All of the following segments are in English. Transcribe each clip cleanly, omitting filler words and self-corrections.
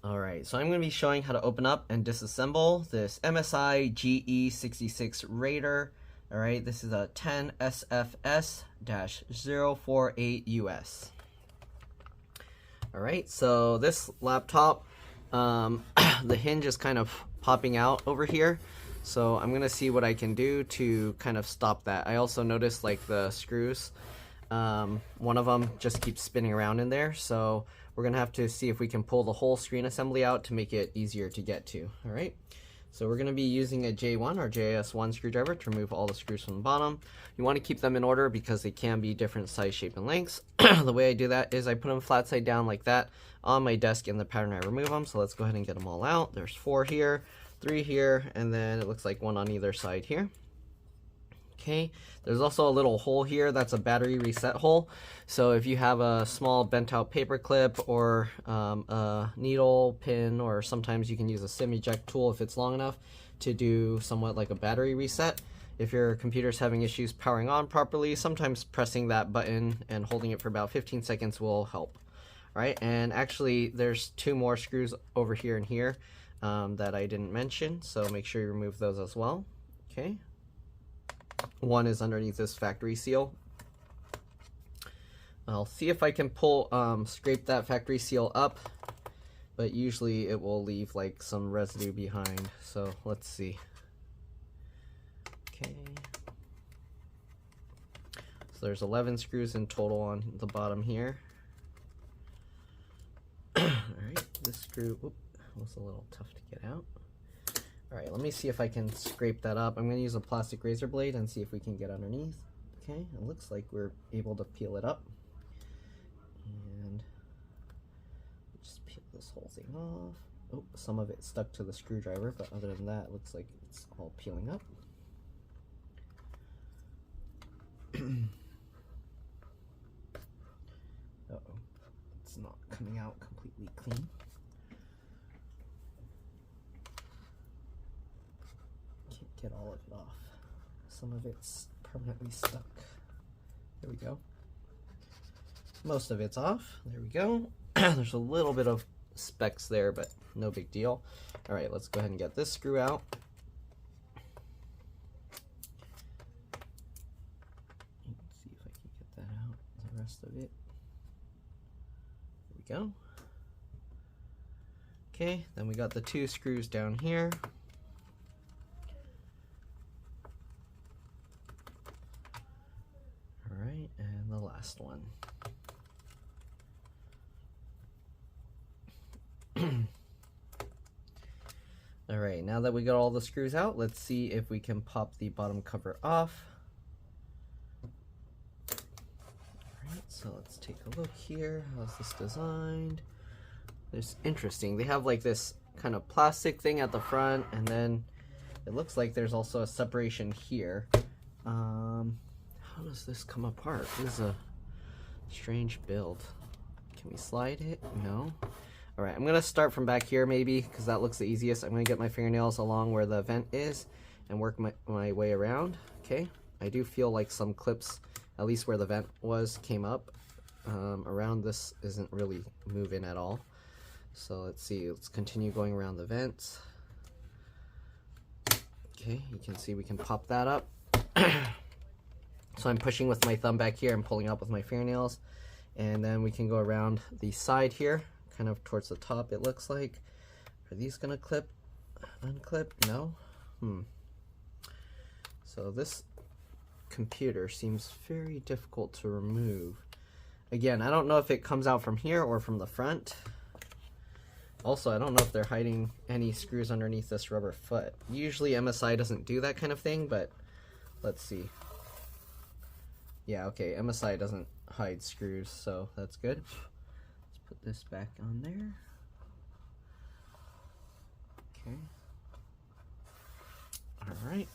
Alright, so I'm going to be showing how to open up and disassemble this MSI GE66 Raider. Alright, this is a 10SFS-048US. Alright, so this laptop, the hinge is kind of popping out over here. So I'm going to see what I can do to kind of stop that. I also noticed like the screws, one of them just keeps spinning around in there. So we're going to have to see if we can pull the whole screen assembly out to make it easier to get to. Alright, so we're going to be using a J1 or JS1 screwdriver to remove all the screws from the bottom. You want to keep them in order because they can be different size, shape, and lengths. The way I do that is I put them flat side down like that on my desk in the pattern I remove them. So let's go ahead and get them all out. There's 4 here, 3 here, and then it looks like 1 on either side here. Okay, there's also a little hole here that's a battery reset hole. So if you have a small bent out paper clip or a needle pin, or sometimes you can use a sim eject tool if it's long enough to do somewhat like a battery reset. If your computer's having issues powering on properly, sometimes pressing that button and holding it for about 15 seconds will help. All right, and actually there's 2 more screws over here and here that I didn't mention, so make sure you remove those as well. Okay. One is underneath this factory seal. I'll see if I can pull, scrape that factory seal up, but usually it will leave like some residue behind. So let's see. Okay. So there's 11 screws in total on the bottom here. Alright, this screw was a little tough to get out. Alright, let me see if I can scrape that up. I'm going to use a plastic razor blade and see if we can get underneath. Okay, it looks like we're able to peel it up. And just peel this whole thing off. Oh, some of it stuck to the screwdriver, but other than that, it looks like it's all peeling up. Uh-oh, it's not coming out completely clean. Get all of it off. Some of it's permanently stuck. There we go. Most of it's off. There we go. There's a little bit of specks there, but no big deal. All right, let's go ahead and get this screw out. Let's see if I can get that out. The rest of it. There we go. Okay, then we got the 2 screws down here. Alright, and the last one. Alright, now that we got all the screws out, let's see if we can pop the bottom cover off. Alright, so let's take a look here. How's this designed? It's interesting. They have like this kind of plastic thing at the front, and then it looks like there's also a separation here. How does this come apart? This is a strange build. Can we slide it? No. Alright, I'm going to start from back here maybe, because that looks the easiest. I'm going to get my fingernails along where the vent is and work my way around. Okay, I do feel like some clips, at least where the vent was, came up. Around this isn't really moving at all. So let's see, let's continue going around the vents. Okay, you can see we can pop that up. So I'm pushing with my thumb back here and pulling up with my fingernails. And then we can go around the side here, kind of towards the top it looks like. Are these gonna clip, unclip? No? So this computer seems very difficult to remove. Again, I don't know if it comes out from here or from the front. Also, I don't know if they're hiding any screws underneath this rubber foot. Usually MSI doesn't do that kind of thing, but let's see. Yeah, okay, MSI doesn't hide screws, so that's good. Let's put this back on there. Okay. Alright.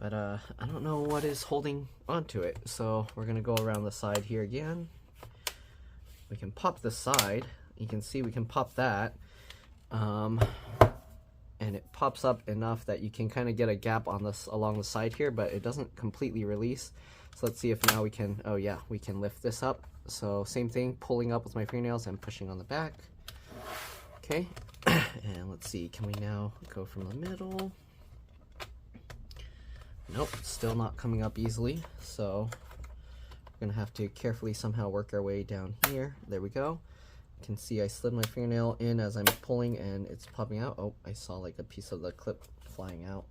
But I don't know what is holding onto it, so we're going to go around the side here again. We can pop the side. You can see we can pop that. And it pops up enough that you can kind of get a gap on this along the side here, but it doesn't completely release. So let's see if now we can, oh yeah, we can lift this up. So same thing, pulling up with my fingernails and pushing on the back. Okay, and let's see, can we now go from the middle? Nope, still not coming up easily, so we're gonna have to carefully somehow work our way down here. There we go. You can see I slid my fingernail in as I'm pulling and it's popping out. Oh, I saw like a piece of the clip flying out.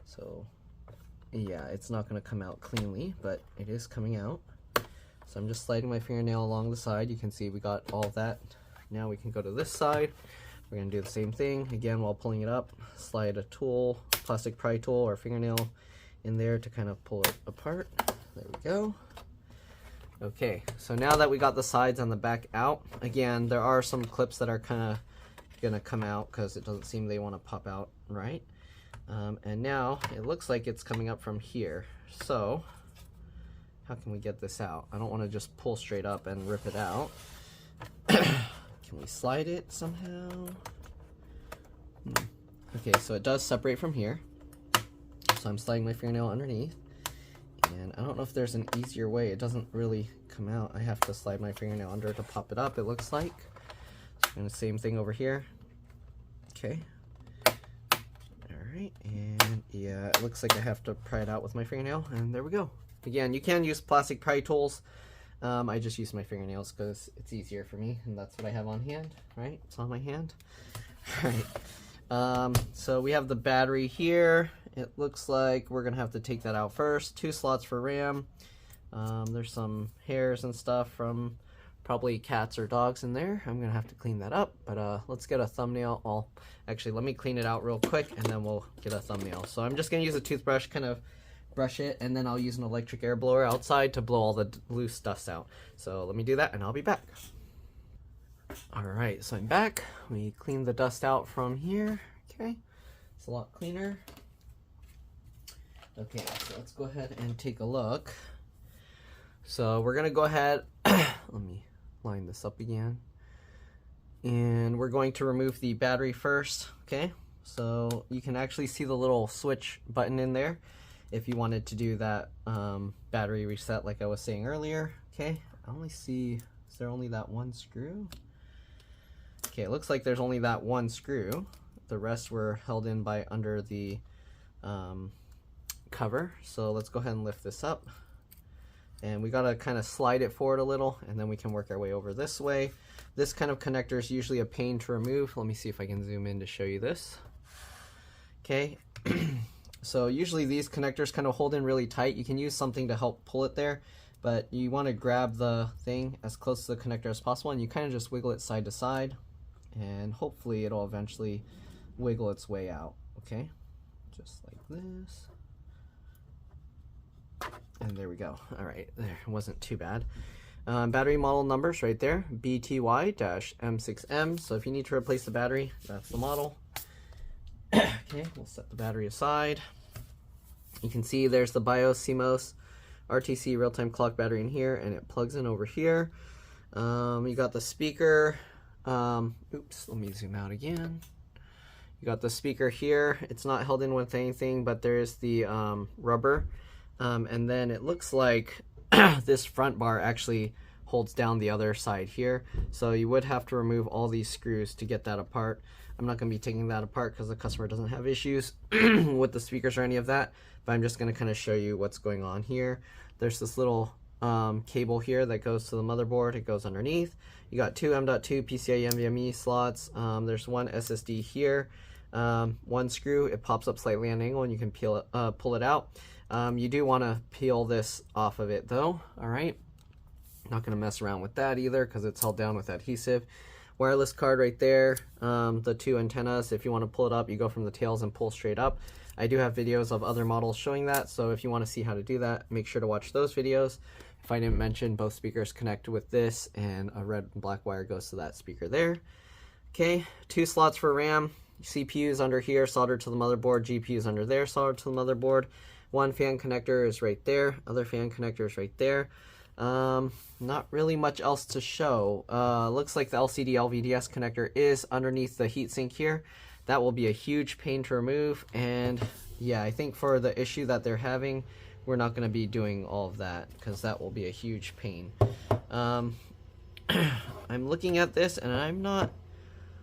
So yeah, it's not gonna come out cleanly, but it is coming out. So I'm just sliding my fingernail along the side. You can see we got all of that. Now we can go to this side. We're gonna do the same thing again while pulling it up. Slide a tool, plastic pry tool or fingernail in there to kind of pull it apart. There we go. Okay, so now that we got the sides and the back out, again, there are some clips that are kind of gonna come out because it doesn't seem they want to pop out right. And now it looks like it's coming up from here. So how can we get this out? I don't want to just pull straight up and rip it out. Can we slide it somehow? Okay, so it does separate from here. So I'm sliding my fingernail underneath. And I don't know if there's an easier way. It doesn't really come out. I have to slide my fingernail under to pop it up, it looks like. And the same thing over here. Okay. Alright, and yeah, it looks like I have to pry it out with my fingernail, and there we go. Again, you can use plastic pry tools. I just use my fingernails because it's easier for me, and that's what I have on hand, right? It's on my hand. Alright, so we have the battery here. It looks like we're gonna have to take that out first. 2 slots for RAM. There's some hairs and stuff from probably cats or dogs in there. I'm gonna have to clean that up, but let's get a thumbnail. Actually, let me clean it out real quick and then we'll get a thumbnail. So I'm just gonna use a toothbrush, kind of brush it, and then I'll use an electric air blower outside to blow all the loose dust out. So let me do that and I'll be back. Alright, so I'm back. We cleaned the dust out from here. Okay, it's a lot cleaner. Okay, so let's go ahead and take a look. So we're gonna go ahead, let me line this up again. And we're going to remove the battery first, okay? So you can actually see the little switch button in there if you wanted to do that battery reset like I was saying earlier, okay? I only see, is there only that one screw? Okay, it looks like there's only that one screw. The rest were held in by under the cover. So let's go ahead and lift this up. And we gotta kind of slide it forward a little, and then we can work our way over this way. This kind of connector is usually a pain to remove. Let me see if I can zoom in to show you this. Okay, so usually these connectors kind of hold in really tight. You can use something to help pull it there, but you want to grab the thing as close to the connector as possible, and you kind of just wiggle it side to side, and hopefully it'll eventually wiggle its way out. Okay, just like this. And there we go. All right, there, it wasn't too bad. Battery model numbers right there, BTY-M6M. So if you need to replace the battery, that's the model. Okay, we'll set the battery aside. You can see there's the BIOS CMOS RTC real-time clock battery in here, and it plugs in over here. You got the speaker. Oops, let me zoom out again. You got the speaker here. It's not held in with anything, but there's the rubber. And then it looks like this front bar actually holds down the other side here. So you would have to remove all these screws to get that apart. I'm not going to be taking that apart because the customer doesn't have issues with the speakers or any of that. But I'm just going to kind of show you what's going on here. There's this little cable here that goes to the motherboard. It goes underneath. You got 2 M.2 PCIe NVMe slots. There's one SSD here. One screw. It pops up slightly at an angle and you can pull it out. You do want to peel this off of it though. All right, not going to mess around with that either because it's held down with adhesive. Wireless card right there. The 2 antennas. If you want to pull it up, you go from the tails and pull straight up. I do have videos of other models showing that, so if you want to see how to do that, make sure to watch those videos. If I didn't mention, both speakers connect with this, and a red and black wire goes to that speaker there. Okay, 2 slots for RAM. CPU's under here, soldered to the motherboard. GPU's under there, soldered to the motherboard. One fan connector is right there. Other fan connector is right there. Not really much else to show. Looks like the LCD LVDS connector is underneath the heatsink here. That will be a huge pain to remove. And yeah, I think for the issue that they're having, we're not going to be doing all of that because that will be a huge pain. I'm looking at this and I'm not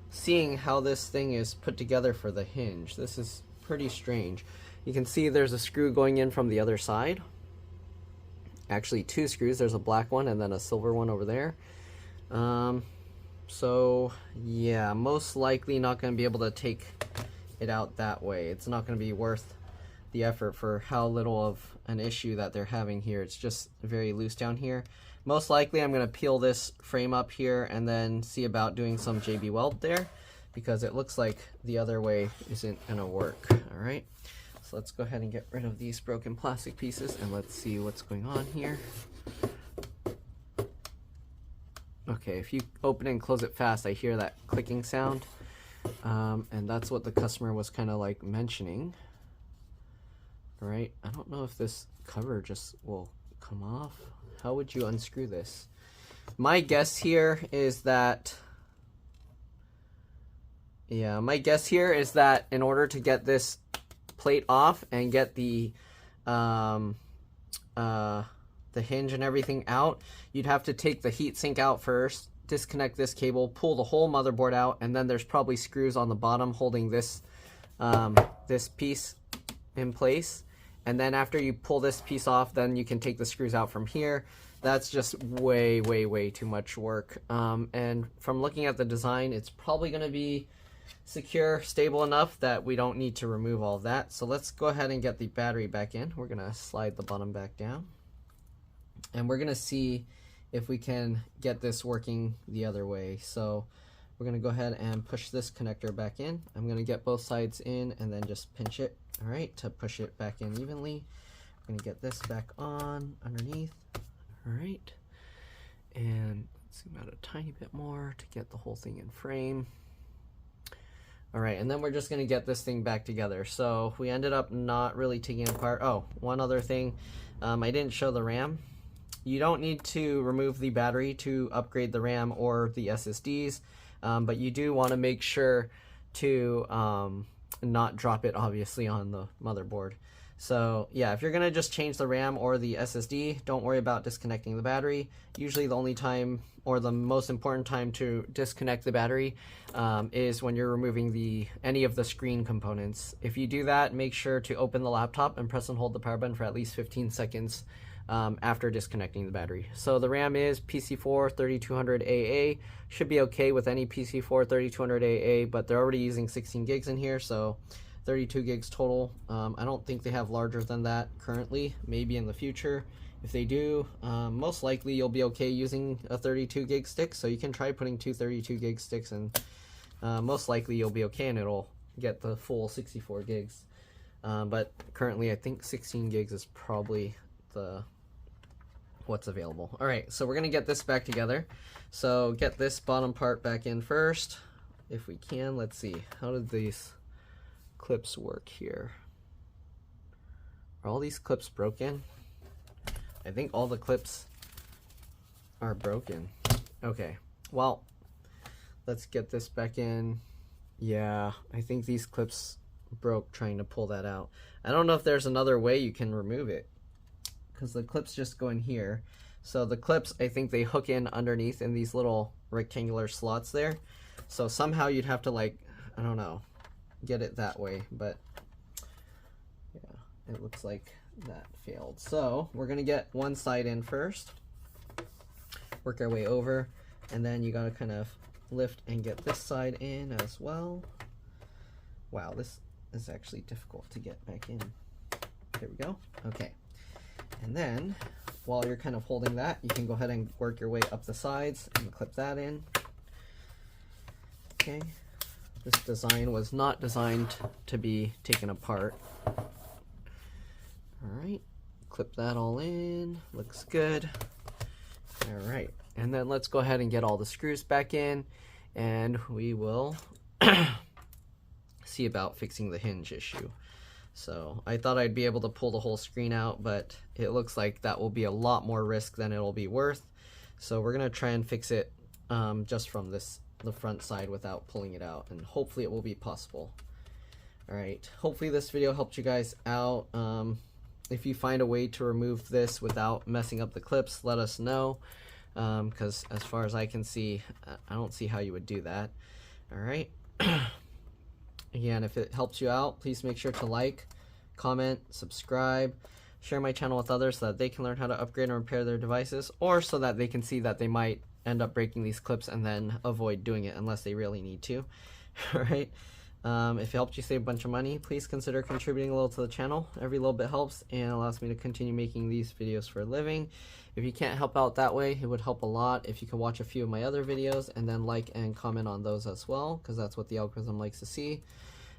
seeing how this thing is put together for the hinge. This is pretty strange. You can see there's a screw going in from the other side. Actually, two screws. There's a black one and then a silver one over there. So yeah, most likely not going to be able to take it out that way. It's not going to be worth the effort for how little of an issue that they're having here. It's just very loose down here. Most likely I'm going to peel this frame up here and then see about doing some JB weld there, because it looks like the other way isn't going to work. All right, so let's go ahead and get rid of these broken plastic pieces and let's see what's going on here. Okay, if you open and close it fast, I hear that clicking sound, and that's what the customer was kind of like mentioning. All right, I don't know if this cover just will come off. How would you unscrew this? My guess here is that, yeah, my guess here is that in order to get this plate off and get the hinge and everything out, you'd have to take the heatsink out first, disconnect this cable, pull the whole motherboard out, and then there's probably screws on the bottom holding this this piece in place. And then after you pull this piece off, then you can take the screws out from here. That's just way, way, way too much work. And from looking at the design, it's probably going to be secure, stable enough that we don't need to remove all of that. So let's go ahead and get the battery back in. We're going to slide the bottom back down. And we're going to see if we can get this working the other way. So we're going to go ahead and push this connector back in. I'm going to get both sides in and then just pinch it, all right, to push it back in evenly. I'm going to get this back on underneath, all right, and zoom out a tiny bit more to get the whole thing in frame. All right, and then we're just going to get this thing back together. So we ended up not really taking it apart. Oh, one other thing, I didn't show the RAM. You don't need to remove the battery to upgrade the RAM or the SSDs, but you do want to make sure to not drop it obviously on the motherboard. So yeah, if you're gonna just change the RAM or the SSD, don't worry about disconnecting the battery. Usually the only time, or the most important time to disconnect the battery is when you're removing any of the screen components. If you do that, make sure to open the laptop and press and hold the power button for at least 15 seconds after disconnecting the battery. So the RAM is PC4 3200AA. Should be okay with any PC4 3200AA, but they're already using 16 gigs in here, so 32 gigs total. I don't think they have larger than that currently, maybe in the future. If they do, most likely you'll be okay using a 32 gig stick, so you can try putting two 32 gig sticks, and most likely you'll be okay and it'll get the full 64 gigs. But currently I think 16 gigs is probably what's available. All right, so we're gonna get this back together. So get this bottom part back in first, if we can. Let's see, how did these clips work here? Are all these clips broken? I think all the clips are broken. Okay, well, let's get this back in. Yeah, I think these clips broke trying to pull that out. I don't know if there's another way you can remove it, because the clips just go in here. So the clips, I think they hook in underneath in these little rectangular slots there. So somehow you'd have to, like, I don't know, get it that way, but yeah, it looks like that failed. So we're gonna get one side in first, work our way over, and then you gotta kind of lift and get this side in as well. Wow, this is actually difficult to get back in. There we go. Okay. And then, while you're kind of holding that, you can go ahead and work your way up the sides and clip that in. Okay. This design was not designed to be taken apart. Alright, clip that all in. Looks good. Alright, and then let's go ahead and get all the screws back in, and we will see about fixing the hinge issue. So I thought I'd be able to pull the whole screen out, but it looks like that will be a lot more risk than it'll be worth. So we're gonna try and fix it just from the front side without pulling it out, and hopefully it will be possible. All right, hopefully this video helped you guys out. If you find a way to remove this without messing up the clips, let us know, because as far as I can see, I don't see how you would do that. All right. Again, if it helps you out, please make sure to like, comment, subscribe, share my channel with others so that they can learn how to upgrade and repair their devices, or so that they can see that they might end up breaking these clips and then avoid doing it unless they really need to. All right. If it helped you save a bunch of money, please consider contributing a little to the channel. Every little bit helps and allows me to continue making these videos for a living. If you can't help out that way, it would help a lot if you could watch a few of my other videos and then like and comment on those as well, because that's what the algorithm likes to see.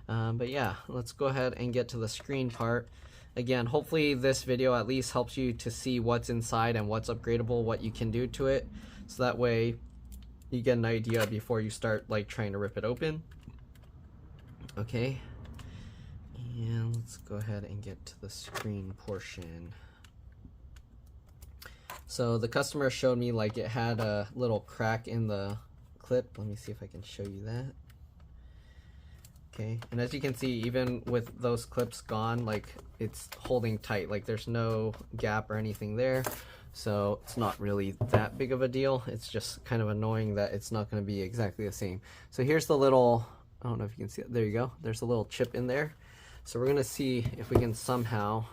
But yeah, let's go ahead and get to the screen part. Again, hopefully this video at least helps you to see what's inside and what's upgradable, what you can do to it, so that way you get an idea before you start like trying to rip it open. Okay, and let's go ahead and get to the screen portion. So the customer showed me like it had a little crack in the clip. Let me see if I can show you that. Okay, and as you can see, even with those clips gone, like it's holding tight, like there's no gap or anything there. So it's not really that big of a deal. It's just kind of annoying that it's not going to be exactly the same. So here's the little, I don't know if you can see it. There you go. There's a little chip in there. So we're going to see if we can somehow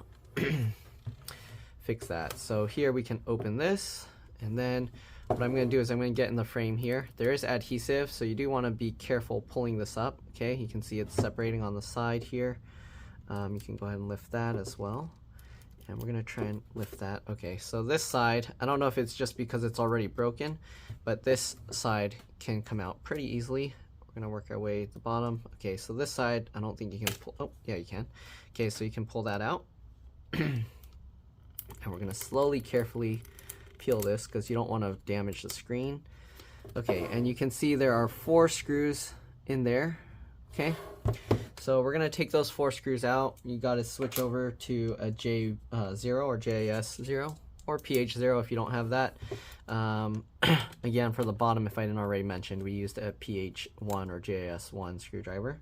fix that. So here we can open this, and then what I'm going to do is I'm going to get in the frame here. There is adhesive, so you do want to be careful pulling this up. Okay, you can see it's separating on the side here. You can go ahead and lift that as well. And we're going to try and lift that. Okay, so this side, I don't know if it's just because it's already broken, but this side can come out pretty easily. We're going to work our way at the bottom. Okay, so this side, I don't think you can pull. Oh, yeah, you can. Okay, so you can pull that out. And we're going to slowly, carefully peel this because you don't want to damage the screen. Okay, and you can see there are 4 screws in there. Okay, so we're going to take those 4 screws out. You got to switch over to a J0 or JS0 or PH0 if you don't have that. Again, for the bottom, if I didn't already mention, we used a PH1 or JS1 screwdriver.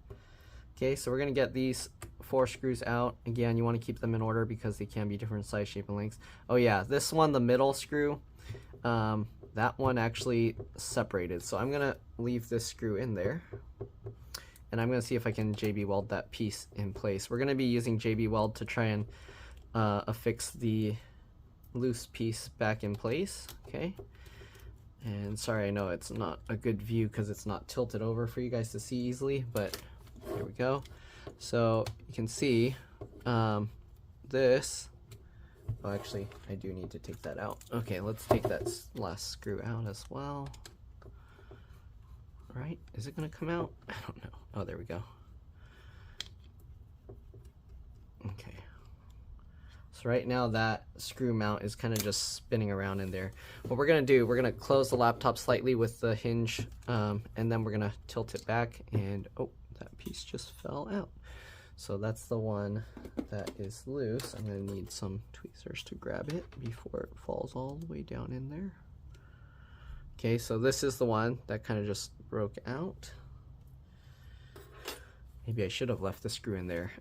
Okay, so we're going to get these 4 screws out. Again, you want to keep them in order because they can be different size, shape, and lengths. Oh yeah, this one, the middle screw, that one actually separated. So I'm going to leave this screw in there. And I'm going to see if I can JB weld that piece in place. We're going to be using JB weld to try and affix the loose piece back in place. Okay. And sorry, I know it's not a good view because it's not tilted over for you guys to see easily, but there we go. So you can see this. Oh, actually, I do need to take that out. Okay, let's take that last screw out as well. All right, is it going to come out? I don't know. Oh, there we go. Okay. So right now that screw mount is kind of just spinning around in there. What we're going to do, we're going to close the laptop slightly with the hinge, and then we're going to tilt it back, and oh, that piece just fell out. So that's the one that is loose. I'm going to need some tweezers to grab it before it falls all the way down in there. Okay, so this is the one that kind of just broke out. Maybe I should have left the screw in there.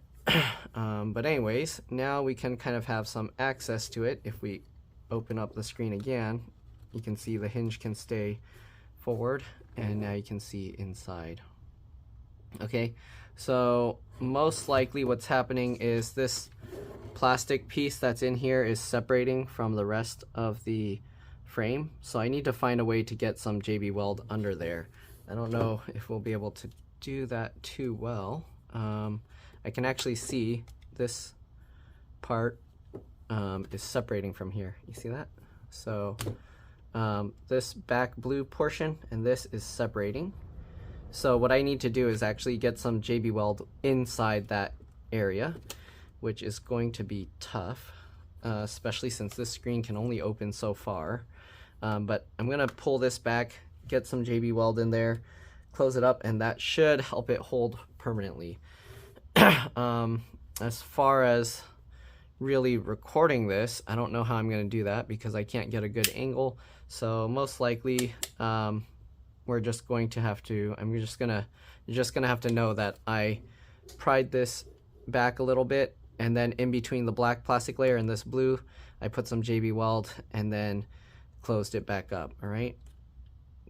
But anyways, now we can kind of have some access to it. If we open up the screen again, you can see the hinge can stay forward, and now you can see inside. Okay, so most likely what's happening is this plastic piece that's in here is separating from the rest of the frame. So I need to find a way to get some JB weld under there. I don't know if we'll be able to do that too well. I can actually see this part is separating from here. You see that? So this back blue portion and this is separating. So what I need to do is actually get some JB weld inside that area, which is going to be tough, especially since this screen can only open so far. But I'm going to pull this back, get some JB weld in there, close it up, and that should help it hold permanently. As far as really recording this, I don't know how I'm going to do that because I can't get a good angle. So most likely we're just going to have to, you're just gonna have to know that I pried this back a little bit, and then in between the black plastic layer and this blue, I put some JB weld and then closed it back up. All right,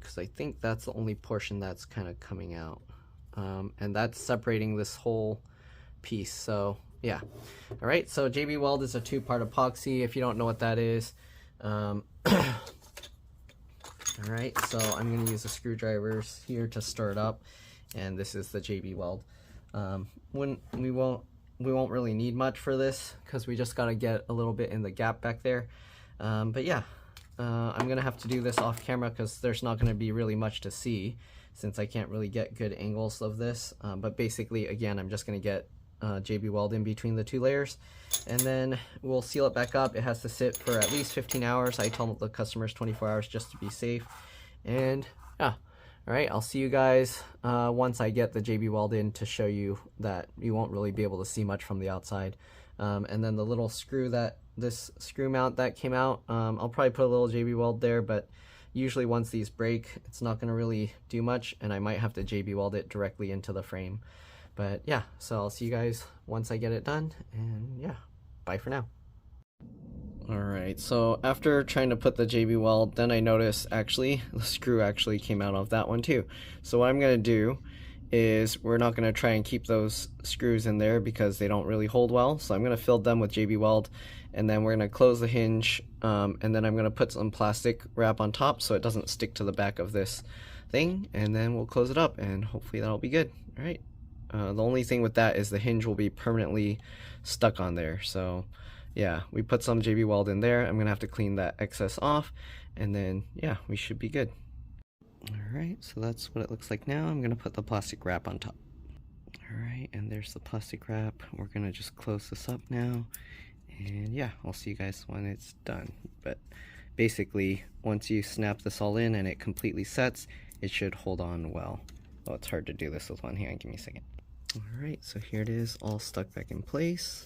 because I think that's the only portion that's kind of coming out, and that's separating this whole piece. So yeah, all right, so JB Weld is a 2-part epoxy, if you don't know what that is. All right, so I'm going to use the screwdrivers here to stir it up, and this is the JB Weld. We won't really need much for this because we just got to get a little bit in the gap back there. But yeah, I'm gonna have to do this off camera because there's not going to be really much to see since I can't really get good angles of this. But basically, again, I'm just going to get JB Weld in between the 2 layers, and then we'll seal it back up. It has to sit for at least 15 hours. I tell the customers 24 hours just to be safe. And yeah, all right, I'll see you guys once I get the JB Weld in to show you that you won't really be able to see much from the outside. And then the little screw this screw mount that came out, I'll probably put a little JB Weld there, but usually once these break, it's not going to really do much, and I might have to JB Weld it directly into the frame. But yeah, so I'll see you guys once I get it done, and yeah, bye for now. Alright, so after trying to put the JB Weld, then I noticed actually the screw actually came out of that one too. So what I'm going to do is we're not going to try and keep those screws in there because they don't really hold well. So I'm going to fill them with JB Weld, and then we're going to close the hinge, and then I'm going to put some plastic wrap on top so it doesn't stick to the back of this thing, and then we'll close it up and hopefully that'll be good. Alright. The only thing with that is the hinge will be permanently stuck on there. So yeah, we put some JB Weld in there. I'm gonna have to clean that excess off, and then yeah, we should be good. Alright, so that's what it looks like now. I'm gonna put the plastic wrap on top. Alright, and there's the plastic wrap. We're gonna just close this up now, and yeah, I'll see you guys when it's done. But basically, once you snap this all in and it completely sets, it should hold on well. Oh, it's hard to do this with one hand. Give me a second. Alright, so here it is, all stuck back in place.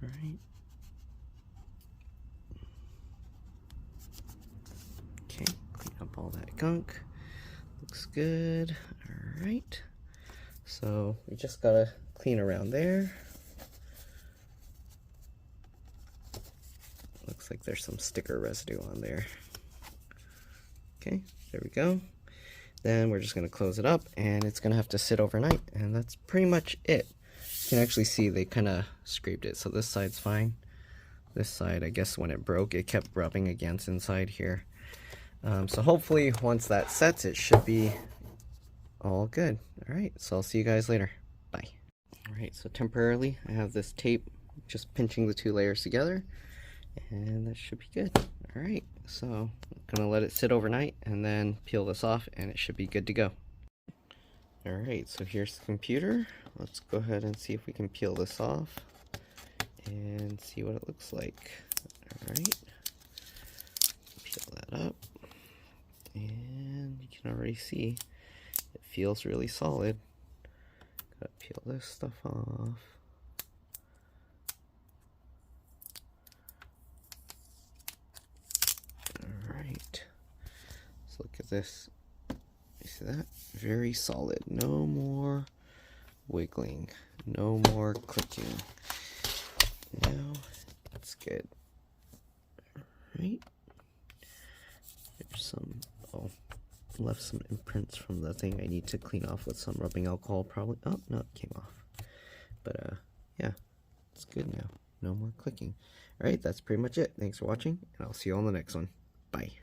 Alright. Okay, clean up all that gunk. Looks good. Alright. So we just gotta clean around there. Looks like there's some sticker residue on there. Okay, there we go. Then we're just going to close it up, and it's going to have to sit overnight, and that's pretty much it. You can actually see they kind of scraped it, so this side's fine. This side, I guess when it broke, it kept rubbing against inside here. So hopefully once that sets, it should be all good. Alright, so I'll see you guys later. Bye. Alright, so temporarily I have this tape just pinching the 2 layers together, and that should be good. Alright, so I'm gonna let it sit overnight and then peel this off, and it should be good to go. Alright, so here's the computer. Let's go ahead and see if we can peel this off and see what it looks like. Alright, peel that up, and you can already see it feels really solid. Gotta peel this stuff off. Alright, so look at this. You see that? Very solid. No more wiggling. No more clicking. Now that's good. Alright. There's some, oh, left some imprints from the thing I need to clean off with some rubbing alcohol probably. Oh, no, it came off. But yeah, it's good now. No more clicking. Alright, that's pretty much it. Thanks for watching, and I'll see you on the next one. Bye.